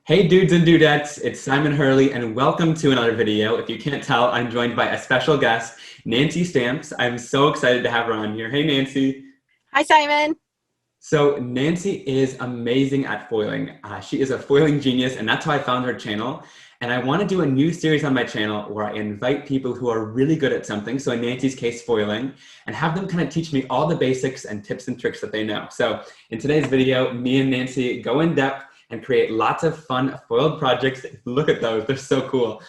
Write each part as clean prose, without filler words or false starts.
Hey dudes and dudettes, it's Simon Hurley and welcome to another video. If you can't tell, I'm joined by a special guest, Nancy Stamps. I'm so excited to have her on here. Hey Nancy. Hi Simon. So Nancy is amazing at foiling. She is a foiling genius and that's how I found her channel. And I want to do a new series on my channel where I invite people who are really good at something, so in Nancy's case foiling, and have them kind of teach me all the basics and tips and tricks that they know. So in today's video, me and Nancy go in depth and create lots of fun foiled projects. Look at those, they're so cool.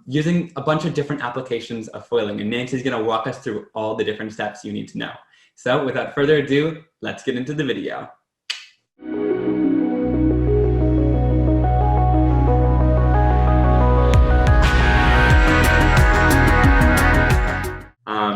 Using a bunch of different applications of foiling, and Nancy's gonna walk us through all the different steps you need to know. So without further ado, let's get into the video.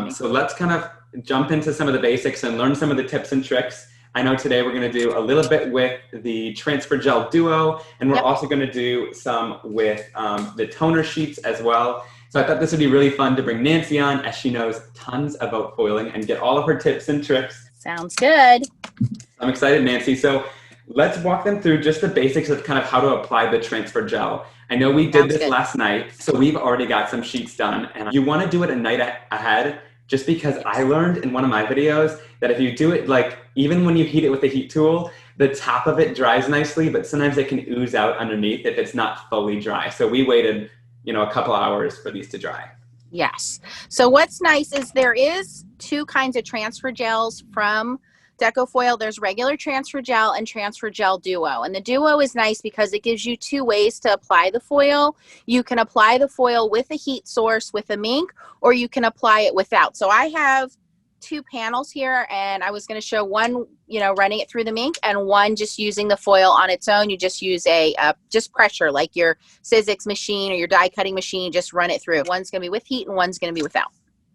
So let's kind of jump into some of the basics and learn some of the tips and tricks. I know today we're going to do a little bit with the transfer gel duo, and we're also going to do some with the toner sheets as well. So I thought this would be really fun to bring Nancy on, as she knows tons about foiling and get all of her tips and tricks. Sounds good. I'm excited, Nancy. So let's walk them through just the basics of kind of how to apply the transfer gel. I know we did this last night, so we've already got some sheets done, and you want to do it a night ahead, just because I learned in one of my videos that if you do it, like, even when you heat it with the heat tool, the top of it dries nicely, but sometimes it can ooze out underneath if it's not fully dry. So we waited, a couple hours for these to dry. Yes. So what's nice is there is two kinds of transfer gels from Deco Foil. There's regular transfer gel and transfer gel duo. And the duo is nice because it gives you two ways to apply the foil. You can apply the foil with a heat source with a MINC, or you can apply it without. So I have two panels here, and I was going to show one, running it through the MINC, and one just using the foil on its own. You just use a just pressure, like your Sizzix machine or your die cutting machine, just run it through. One's going to be with heat and one's going to be without.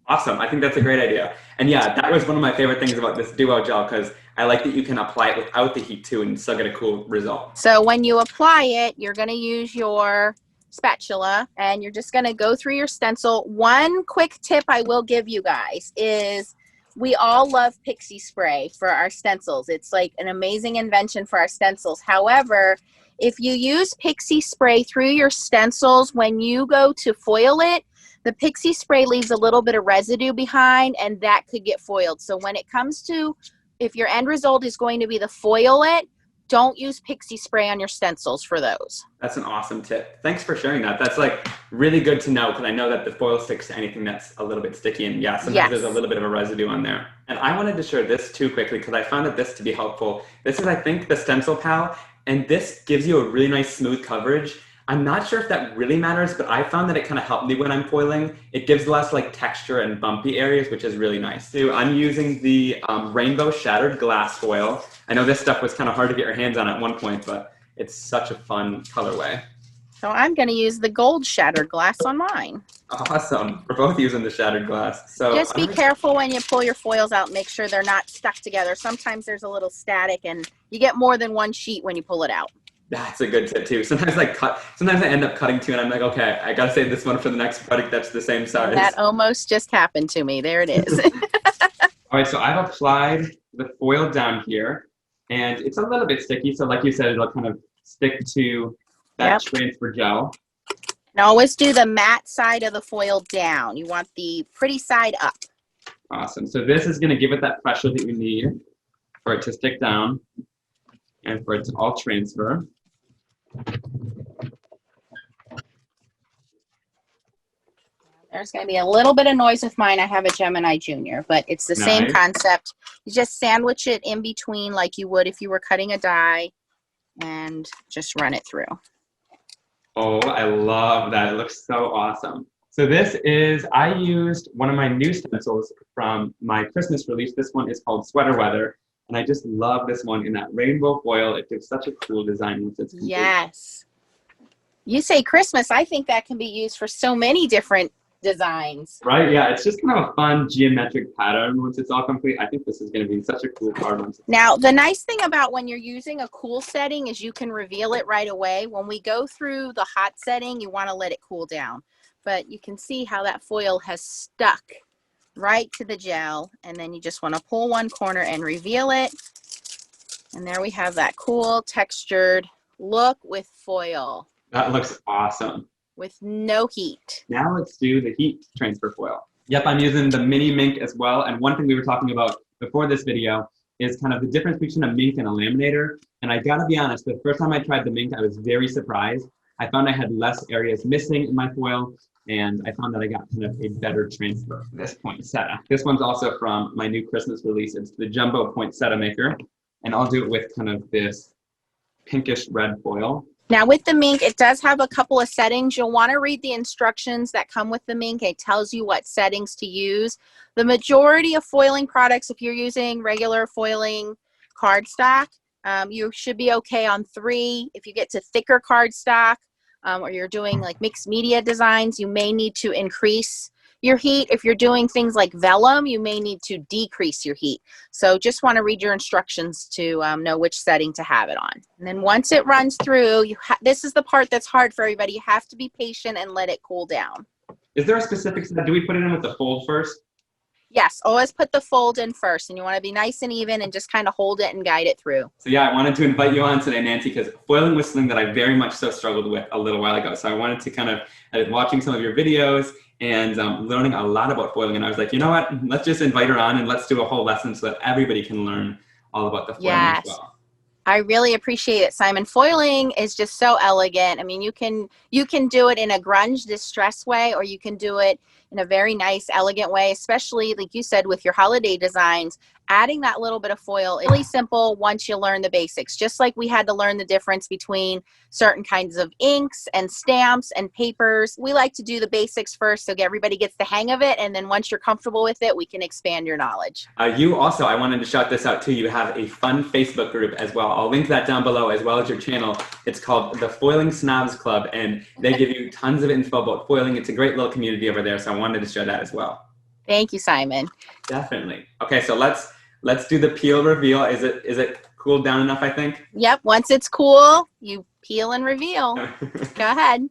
Awesome. I think that's a great idea. And yeah, that was one of my favorite things about this duo gel, because I like that you can apply it without the heat too and still get a cool result. So when you apply it, you're going to use your spatula and you're just going to go through your stencil. One quick tip I will give you guys is we all love pixie spray for our stencils. It's like an amazing invention for our stencils. However, if you use pixie spray through your stencils, when you go to foil it, the pixie spray leaves a little bit of residue behind, and that could get foiled. So when it comes to, if your end result is going to be the foil it, don't use pixie spray on your stencils for those. That's an awesome tip. Thanks for sharing that. That's like really good to know, because I know that the foil sticks to anything that's a little bit sticky, and yeah, sometimes there's a little bit of a residue on there. And I wanted to share this too quickly because I found this to be helpful. This is, I think, the Stencil Pal, and this gives you a really nice smooth coverage. I'm not sure if that really matters, but I found that it kind of helped me when I'm foiling. It gives less like texture and bumpy areas, which is really nice. So I'm using the rainbow shattered glass foil. I know this stuff was kind of hard to get your hands on at one point, but it's such a fun colorway. So I'm going to use the gold shattered glass on mine. Awesome. We're both using the shattered glass. So just be careful when you pull your foils out. Make sure they're not stuck together. Sometimes there's a little static, and you get more than one sheet when you pull it out. That's a good tip too. Sometimes I end up cutting two, and I'm like, okay, I gotta save this one for the next product that's the same size. That almost just happened to me. There it is. All right, so I've applied the foil down here, and it's a little bit sticky. So like you said, it'll kind of stick to that transfer gel. And always do the matte side of the foil down. You want the pretty side up. Awesome. So this is gonna give it that pressure that you need for it to stick down and for it to all transfer. There's going to be a little bit of noise with mine. I have a Gemini Junior, but it's the same concept. You just sandwich it in between like you would if you were cutting a die, and just run it through. Oh, I love that. It looks so awesome. So this is, I used one of my new stencils from my Christmas release. This one is called Sweater Weather. And I just love this one in that rainbow foil. It gives such a cool design once it's complete. Yes. You say Christmas, I think that can be used for so many different designs. Right, yeah, it's just kind of a fun geometric pattern once it's all complete. I think this is going to be such a cool card once it's Now, the nice thing about when you're using a cool setting is you can reveal it right away. When we go through the hot setting, you want to let it cool down. But you can see how that foil has stuck right to the gel, and then you just want to pull one corner and reveal it, and there we have that cool textured look with foil. That looks awesome. With no heat. Now let's do the heat transfer foil. Yep, I'm using the mini MINC as well. And one thing we were talking about before this video is kind of the difference between a MINC and a laminator. And I gotta be honest, the first time I tried the MINC, I was very surprised. I found I had less areas missing in my foil, and I found that I got kind of a better transfer. This poinsettia. This one's also from my new Christmas release. It's the Jumbo Poinsettia Maker. And I'll do it with kind of this pinkish red foil. Now with the MINC, it does have a couple of settings. You'll want to read the instructions that come with the MINC. It tells you what settings to use. The majority of foiling products, if you're using regular foiling cardstock, you should be okay on 3. If you get to thicker cardstock, or you're doing like mixed media designs, you may need to increase your heat. If you're doing things like vellum, you may need to decrease your heat. So just want to read your instructions to know which setting to have it on. And then once it runs through, this is the part that's hard for everybody. You have to be patient and let it cool down. Is there a specific set? Do we put it in with the fold first? Yes, always put the fold in first, and you want to be nice and even and just kind of hold it and guide it through. So yeah, I wanted to invite you on today, Nancy, because foiling was something that I very much so struggled with a little while ago. So I wanted to kind of, I was watching some of your videos and learning a lot about foiling, and I was like, you know what, let's just invite her on and let's do a whole lesson so that everybody can learn all about the foiling as well. I really appreciate it, Simon. Foiling is just so elegant. I mean, you can do it in a grunge distress way, or you can do it in a very nice, elegant way, especially like you said with your holiday designs. Adding that little bit of foil is really simple once you learn the basics. Just like we had to learn the difference between certain kinds of inks and stamps and papers. We like to do the basics first so everybody gets the hang of it, and then once you're comfortable with it, we can expand your knowledge. You also, I wanted to shout this out too, you have a fun Facebook group as well. I'll link that down below as well as your channel. It's called the Foiling Snobs Club, and they give you tons of info about foiling. It's a great little community over there, so I wanted to share that as well. Thank you, Simon. Definitely. Okay, so let's do the peel reveal. Is it cooled down enough, I think? Yep, once it's cool, you peel and reveal. Go ahead.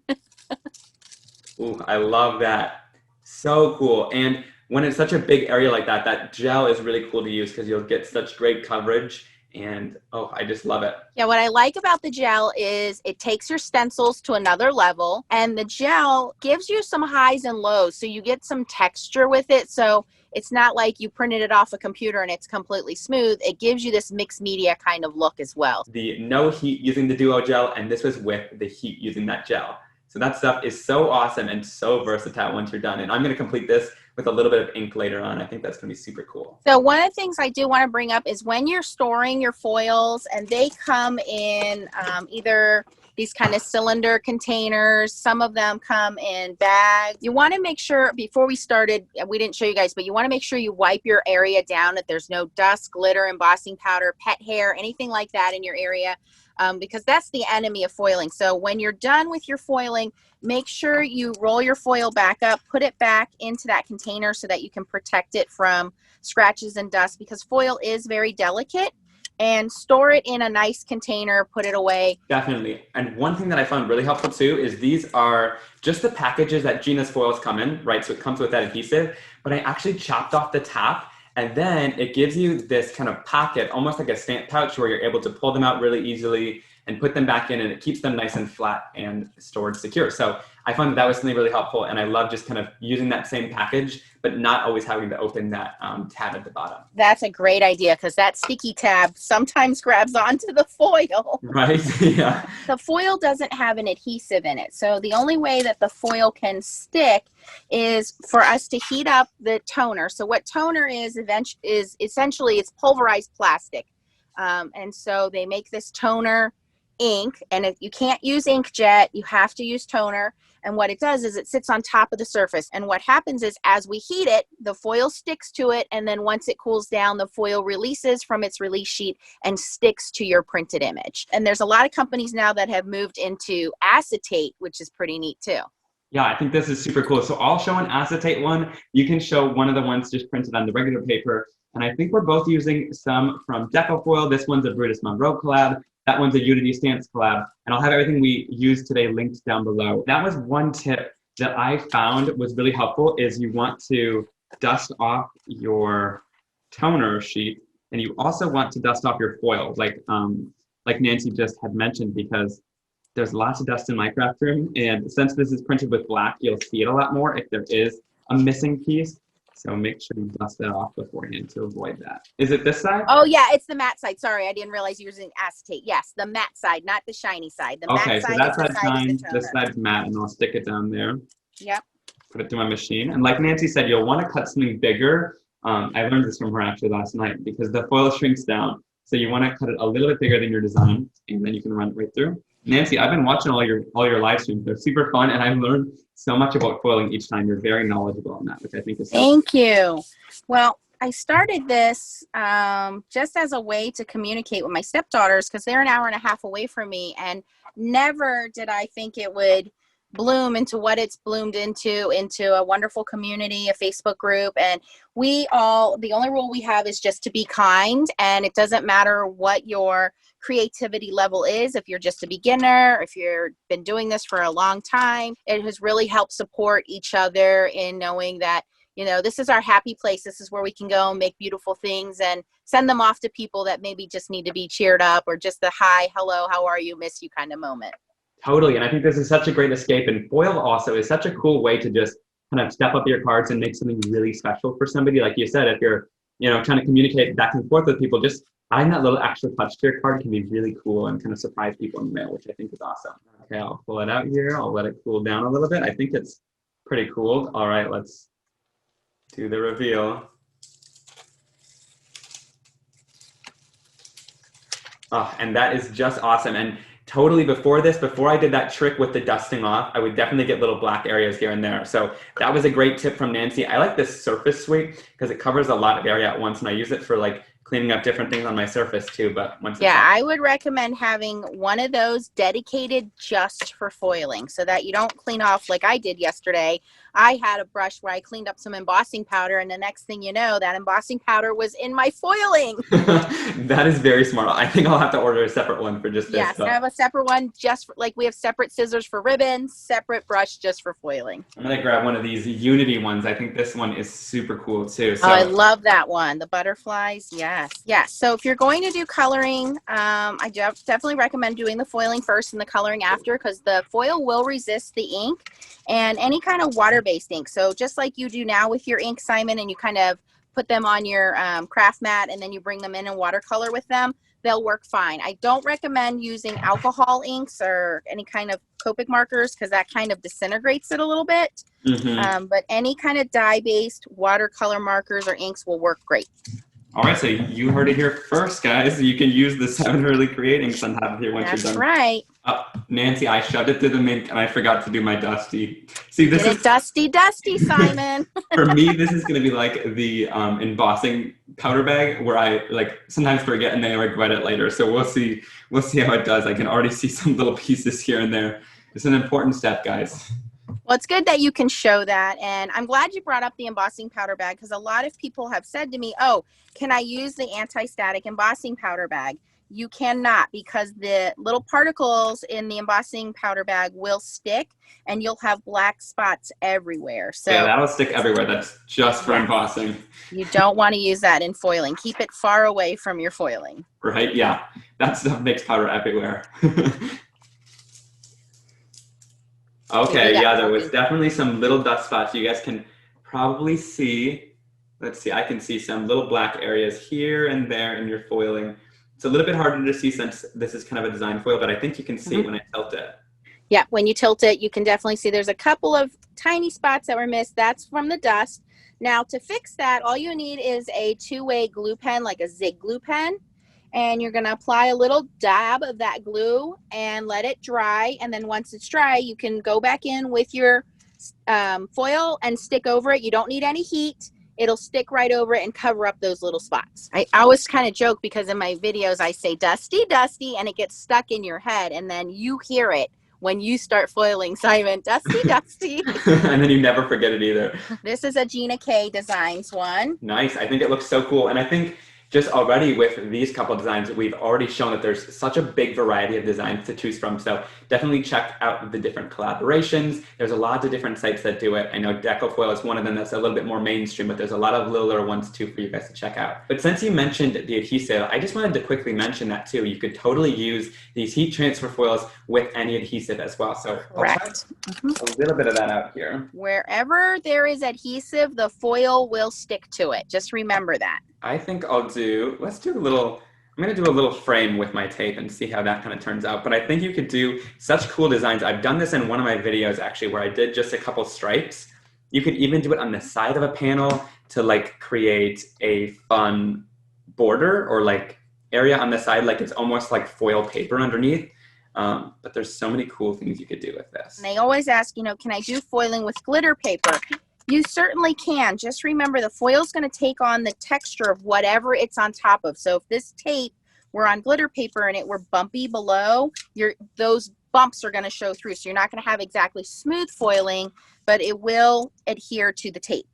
Ooh, I love that. So cool. And when it's such a big area like that, that gel is really cool to use because you'll get such great coverage. And oh, I just love it. Yeah, what I like about the gel is it takes your stencils to another level, and the gel gives you some highs and lows, so you get some texture with it. So it's not like you printed it off a computer and it's completely smooth. It gives you this mixed media kind of look as well. The no heat using the Duo gel, and this was with the heat using that gel. So that stuff is so awesome and so versatile once you're done. And I'm going to complete this with a little bit of ink later on. I think that's going to be super cool. So one of the things I do want to bring up is when you're storing your foils, and they come in either these kind of cylinder containers, some of them come in bags. You want to make sure, before we started, we didn't show you guys, but you want to make sure you wipe your area down, that there's no dust, glitter, embossing powder, pet hair, anything like that in your area. Because that's the enemy of foiling. So when you're done with your foiling, make sure you roll your foil back up, put it back into that container so that you can protect it from scratches and dust, because foil is very delicate, and store it in a nice container, put it away. Definitely. And one thing that I found really helpful too is these are just the packages that Gina's foils come in, right? So it comes with that adhesive, but I actually chopped off the top. And then it gives you this kind of pocket, almost like a stamp pouch, where you're able to pull them out really easily and put them back in, and it keeps them nice and flat and stored secure. So I found that was something really helpful, and I love just kind of using that same package, but not always having to open that tab at the bottom. That's a great idea, because that sticky tab sometimes grabs onto the foil. Right, yeah. The foil doesn't have an adhesive in it, so the only way that the foil can stick is for us to heat up the toner. So what toner is essentially it's pulverized plastic. And so they make this toner ink, and if you can't use inkjet, you have to use toner. And what it does is it sits on top of the surface. And what happens is as we heat it, the foil sticks to it. And then once it cools down, the foil releases from its release sheet and sticks to your printed image. And there's a lot of companies now that have moved into acetate, which is pretty neat too. Yeah, I think this is super cool. So I'll show an acetate one. You can show one of the ones just printed on the regular paper. And I think we're both using some from Deco Foil. This one's a Brutus Monroe collab. That one's a Unity Stamps collab. And I'll have everything we used today linked down below. That was one tip that I found was really helpful, is you want to dust off your toner sheet, and you also want to dust off your foil. Like like Nancy just had mentioned, because there's lots of dust in my craft room. And since this is printed with black, you'll see it a lot more if there is a missing piece. So make sure you dust that off beforehand to avoid that. Is it this side? Oh yeah, it's the matte side. Sorry, I didn't realize you were using acetate. Yes, the matte side, not the shiny side. The Okay, matte so side that is the side's side shine, is the this toner. side's matte, and I'll stick it down there. Yep. Put it through my machine. And like Nancy said, you'll want to cut something bigger. I learned this from her actually last night, because the foil shrinks down. So you want to cut it a little bit bigger than your design, and then you can run it right through. Nancy, I've been watching all your live streams. They're super fun, and I've learned so much about foiling each time. You're very knowledgeable on that, which I think is so Thank you. Well, I started this just as a way to communicate with my stepdaughters, because they're an hour and a half away from me, and never did I think it would bloom into what it's bloomed into a wonderful community, a Facebook group. And the only rule we have is just to be kind, and it doesn't matter what your creativity level is. If you're just a beginner, if you've been doing this for a long time, it has really helped support each other in knowing that, you know, this is our happy place. This is where we can go and make beautiful things and send them off to people that maybe just need to be cheered up, or just the hi, hello, how are you, miss you kind of moment. Totally, and I think this is such a great escape. And foil also is such a cool way to just kind of step up your cards and make something really special for somebody. Like you said, if you're, trying to communicate back and forth with people, just adding that little extra touch to your card can be really cool and kind of surprise people in the mail, which I think is awesome. Okay, I'll pull it out here. I'll let it cool down a little bit. I think it's pretty cool. All right, let's do the reveal. Oh, and that is just awesome. And totally before I did that trick with the dusting off, I would definitely get little black areas here and there. So that was a great tip from Nancy. I like this surface sweep because it covers a lot of area at once, and I use it for like cleaning up different things on my surface too. But once I would recommend having one of those dedicated just for foiling, so that you don't clean off like I did yesterday. I had a brush where I cleaned up some embossing powder, and the next thing you know, that embossing powder was in my foiling. That is very smart. I think I'll have to order a separate one for just this. Yes, I have a separate one like we have separate scissors for ribbons, separate brush just for foiling. I'm going to grab one of these Unity ones. I think this one is super cool too. So. Oh, I love that one. The butterflies. Yes. Yes. So if you're going to do coloring, I definitely recommend doing the foiling first and the coloring after, because the foil will resist the ink and any kind of water-based ink. So just like you do now with your ink, Simon, and you kind of put them on your craft mat and then you bring them in and watercolor with them, they'll work fine. I don't recommend using alcohol inks or any kind of Copic markers, because that kind of disintegrates it a little bit. Mm-hmm. But any kind of dye-based watercolor markers or inks will work great. All right, so you heard it here first, guys. You can use the Simon Hurley Create inks on top of here once you're done. That's right. Nancy, I shoved it through the MINC and I forgot to do my dusty. See, this is dusty, Simon. For me, this is going to be like the embossing powder bag, where I like sometimes forget and then I regret it later. So we'll see how it does. I can already see some little pieces here and there. It's an important step, guys. Well, it's good that you can show that. And I'm glad you brought up the embossing powder bag, because a lot of people have said to me, oh, can I use the anti-static embossing powder bag? You cannot, because the little particles in the embossing powder bag will stick and you'll have black spots everywhere. So yeah, that'll stick everywhere. That's just for embossing. You don't want to use that in foiling. Keep it far away from your foiling. Right, yeah. That stuff makes powder everywhere. Okay, yeah, there was definitely some little dust spots. You guys can probably see, let's see, I can see some little black areas here and there in your foiling. It's a little bit harder to see since this is kind of a design foil, but I think you can see when I tilt it. Yeah, when you tilt it, you can definitely see there's a couple of tiny spots that were missed. That's from the dust. Now, to fix that, all you need is a two-way glue pen, like a zig glue pen. And you're going to apply a little dab of that glue and let it dry. And then once it's dry, you can go back in with your foil and stick over it. You don't need any heat. It'll stick right over it and cover up those little spots. I always kind of joke, because in my videos I say dusty, dusty, and it gets stuck in your head. And then you hear it when you start foiling, Simon, dusty, dusty. And then you never forget it either. This is a Gina K Designs one. Nice. I think it looks so cool. And I think just already with these couple designs, we've already shown that there's such a big variety of designs to choose from. So definitely check out the different collaborations. There's a lot of different sites that do it. I know Deco Foil is one of them that's a little bit more mainstream, but there's a lot of littler ones too for you guys to check out. But since you mentioned the adhesive, I just wanted to quickly mention that too. You could totally use these heat transfer foils with any adhesive as well. So Correct. I'll try a little bit of that out here. Wherever there is adhesive, the foil will stick to it. Just remember that. I think let's do a little, I'm going to do a little frame with my tape and see how that kind of turns out. But I think you could do such cool designs. I've done this in one of my videos actually where I did just a couple stripes. You could even do it on the side of a panel to like create a fun border or like area on the side, like it's almost like foil paper underneath. But there's so many cool things you could do with this. And they always ask, you know, can I do foiling with glitter paper? You certainly can. Just remember the foil is going to take on the texture of whatever it's on top of. So if this tape were on glitter paper and it were bumpy below, those bumps are going to show through. So you're not going to have exactly smooth foiling, but it will adhere to the tape.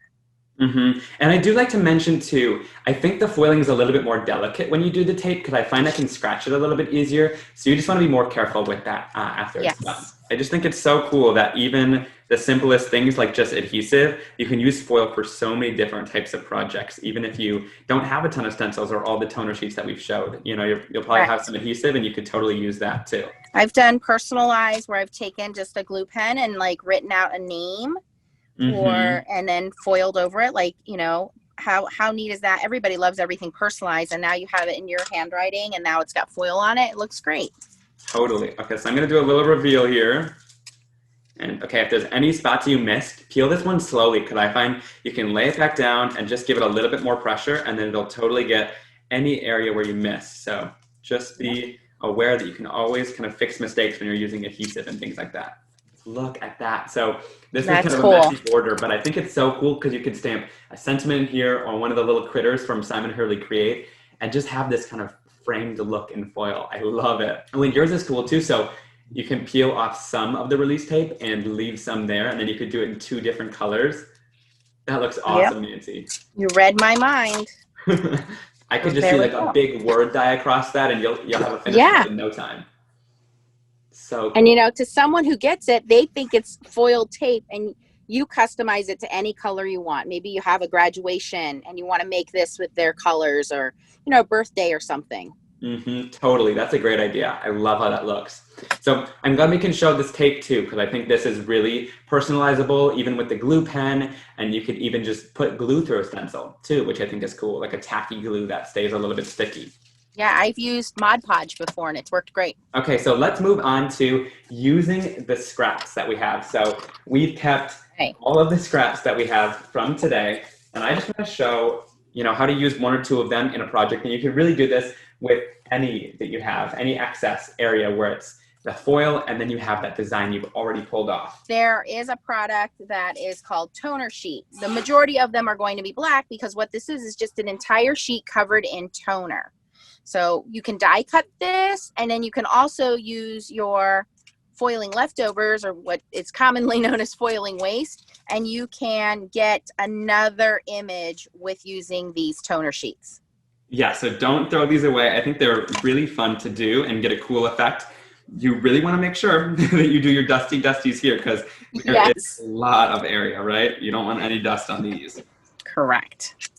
Mm-hmm. And I do like to mention too, I think the foiling is a little bit more delicate when you do the tape because I find I can scratch it a little bit easier. So you just want to be more careful with that after it's done. I just think it's so cool that even the simplest things like just adhesive, you can use foil for so many different types of projects. Even if you don't have a ton of stencils or all the toner sheets that we've showed, you know, you'll probably have some adhesive and you could totally use that too. I've done personalized where I've taken just a glue pen and like written out a name. And then foiled over it, like, you know, how neat is that? Everybody loves everything personalized, and now you have it in your handwriting and now it's got foil on it. It looks great. Totally. Okay, so I'm going to do a little reveal here. And okay, if there's any spots you missed, peel this one slowly because I find you can lay it back down and just give it a little bit more pressure and then it'll totally get any area where you miss. So just be aware that you can always kind of fix mistakes when you're using adhesive and things like that. Look at that. So this is kind of a messy border, but I think it's so cool because you can stamp a sentiment here or one of the little critters from Simon Hurley Create and just have this kind of framed look in foil. I love it. And then yours is cool too. So you can peel off some of the release tape and leave some there, and then you could do it in 2 different colors. That looks awesome, Nancy. You read my mind. I could just do like a big word die across that and you'll have a finished in no time. So cool. And you know, to someone who gets it, they think it's foiled tape and you customize it to any color you want. Maybe you have a graduation and you want to make this with their colors or, you know, birthday or something. Totally. That's a great idea. I love how that looks. So I'm glad we can show this tape too, because I think this is really personalizable, even with the glue pen, and you could even just put glue through a stencil too, which I think is cool, like a tacky glue that stays a little bit sticky. Yeah, I've used Mod Podge before and it's worked great. Okay, so let's move on to using the scraps that we have. So we've kept all of the scraps that we have from today, and I just want to show, you know, how to use 1 or 2 of them in a project. And you can really do this with any that you have, any excess area where it's the foil and then you have that design you've already pulled off. There is a product that is called toner sheet. The majority of them are going to be black because what this is just an entire sheet covered in toner. So you can die cut this, and then you can also use your foiling leftovers, or what is commonly known as foiling waste, and you can get another image with using these toner sheets. Yeah, so don't throw these away. I think they're really fun to do and get a cool effect. You really want to make sure that you do your dusties here because there is a lot of area, right? You don't want any dust on these. Correct.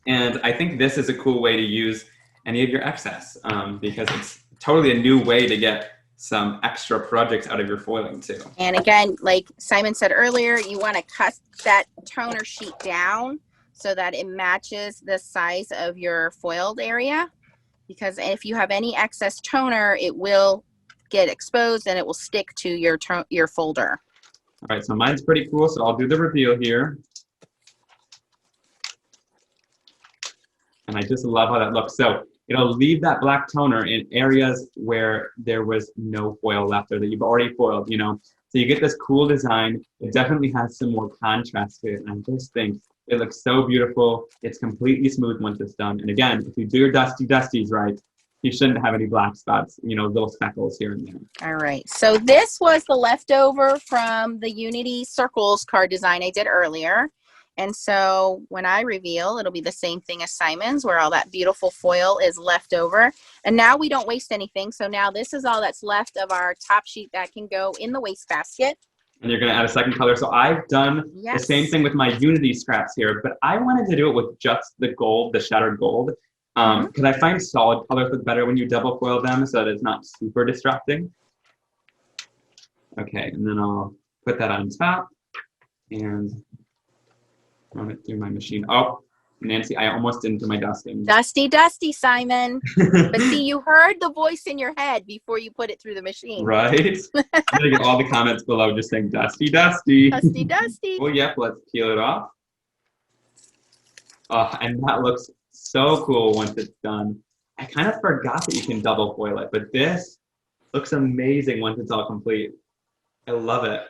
And I think this is a cool way to use any of your excess because it's totally a new way to get some extra projects out of your foiling too. And again, like Simon said earlier, you want to cut that toner sheet down so that it matches the size of your foiled area, because if you have any excess toner, it will get exposed and it will stick to your folder. All right, so mine's pretty cool, so I'll do the reveal here. And I just love how that looks. So it'll leave that black toner in areas where there was no foil left or that you've already foiled, you know. So you get this cool design. It definitely has some more contrast to it. And I just think it looks so beautiful. It's completely smooth once it's done. And again, if you do your dusties right, you shouldn't have any black spots, you know, little speckles here and there. All right. So this was the leftover from the Unity Circles card design I did earlier. And so when I reveal, it'll be the same thing as Simon's, where all that beautiful foil is left over. And now we don't waste anything. So now this is all that's left of our top sheet that can go in the wastebasket. And you're going to add a second color. So I've done the same thing with my Unity scraps here, but I wanted to do it with just the gold, the shattered gold, because I find solid colors look better when you double foil them so that it's not super distracting. Okay, and then I'll put that on top and run it through my machine. Oh, Nancy, I almost didn't do my dusting. Dusty, dusty, Simon. But see, you heard the voice in your head before you put it through the machine. Right? I'm going to get all the comments below just saying dusty, dusty. Dusty, dusty. Well, yep, let's peel it off. Oh, and that looks so cool once it's done. I kind of forgot that you can double foil it, but this looks amazing once it's all complete. I love it.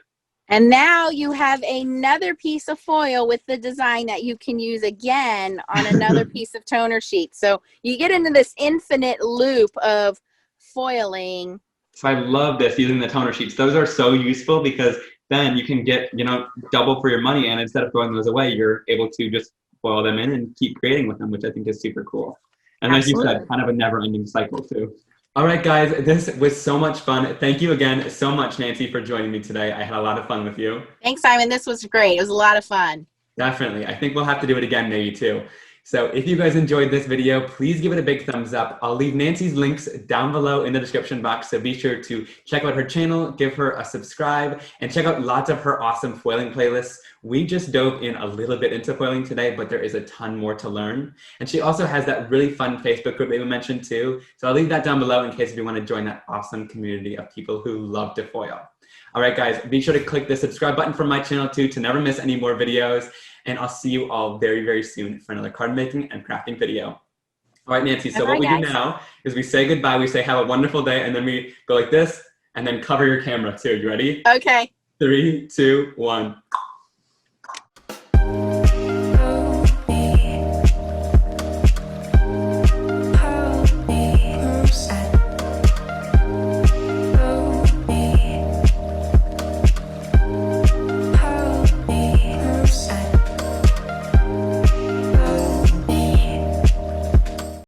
And now you have another piece of foil with the design that you can use again on another piece of toner sheet. So you get into this infinite loop of foiling. So I love this, using the toner sheets. Those are so useful because then you can get, you know, double for your money, and instead of throwing those away, you're able to just foil them in and keep creating with them, which I think is super cool. And like you said, kind of a never-ending cycle too. All right, guys, this was so much fun. Thank you again so much, Nancy, for joining me today. I had a lot of fun with you. Thanks, Simon. This was great. It was a lot of fun. Definitely. I think we'll have to do it again maybe too. So if you guys enjoyed this video, please give it a big thumbs up. I'll leave Nancy's links down below in the description box, so be sure to check out her channel, give her a subscribe, and check out lots of her awesome foiling playlists. We just dove in a little bit into foiling today, but there is a ton more to learn. And she also has that really fun Facebook group that we mentioned too. So I'll leave that down below in case if you want to join that awesome community of people who love to foil. All right, guys, be sure to click the subscribe button for my channel too to never miss any more videos. And I'll see you all very, very soon for another card making and crafting video. All right, Nancy, so what we do now is we say goodbye, we say have a wonderful day, and then we go like this, and then cover your camera too. You ready? Okay. 3, 2, 1.